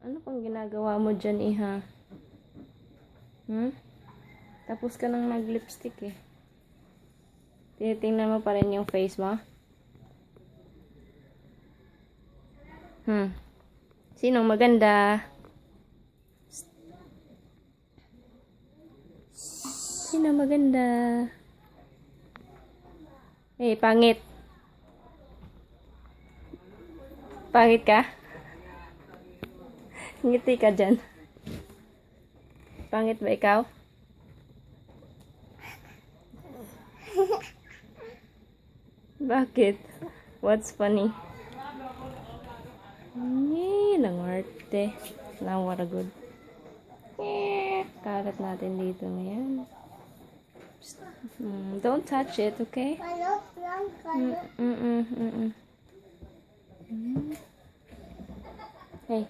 Ano pang ginagawa mo dyan, iha? Tapos ka nang mag-lipstick eh. Tinitingnan mo pa rin yung face mo? Sinong maganda? Sino maganda? Eh, pangit. Pangit ka? Ngiti ka dyan. Pangit ba ikaw? Bakit? What's funny? Nangarte. Now, what a good. Karat natin dito ngayon. Don't touch it, okay? Hey.